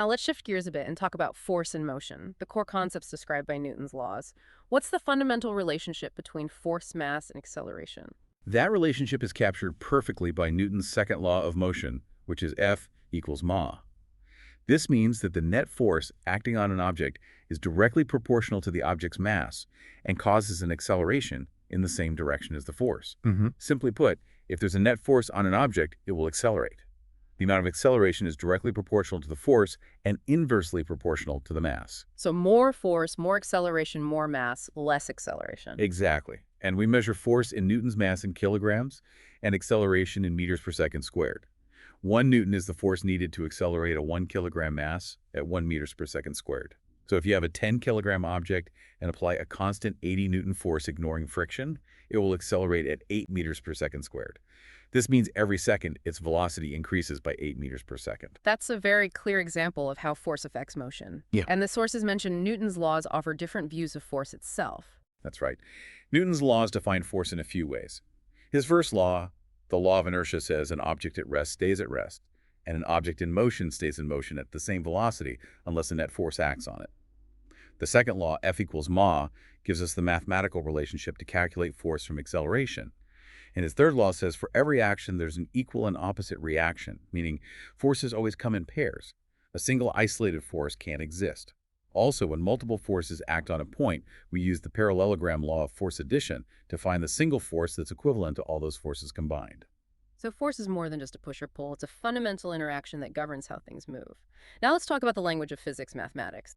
Now let's shift gears a bit and talk about force and motion, the core concepts described by Newton's laws. What's the fundamental relationship between force, mass, and acceleration? That relationship is captured perfectly by Newton's second law of motion, which is F equals ma. This means that the net force acting on an object is directly proportional to the object's mass and causes an acceleration in the same direction as the force. Simply put, if there's a net force on an object, it will accelerate. The amount of acceleration is directly proportional to the force and inversely proportional to the mass. So more force, more acceleration, more mass, less acceleration. Exactly. And we measure force in Newton's mass in kilograms and acceleration in meters per second squared. 1 Newton is the force needed to accelerate a 1 kilogram mass at 1 meters per second squared. So if you have a 10 kilogram object and apply a constant 80 Newton force ignoring friction, it will accelerate at 8 meters per second squared. This means every second its velocity increases by 8 meters per second. That's a very clear example of how force affects motion. Yeah. And the sources mentioned Newton's laws offer different views of force itself. That's right. Newton's laws define force in a few ways. His first law, the law of inertia, says an object at rest stays at rest, and an object in motion stays in motion at the same velocity unless a net force acts on it. The second law, F equals ma, gives us the mathematical relationship to calculate force from acceleration. And his third law says for every action there's an equal and opposite reaction, meaning forces always come in pairs. A single isolated force can't exist. Also, when multiple forces act on a point, we use the parallelogram law of force addition to find the single force that's equivalent to all those forces combined. So force is more than just a push or pull. It's a fundamental interaction that governs how things move. Now let's talk about the language of physics, mathematics.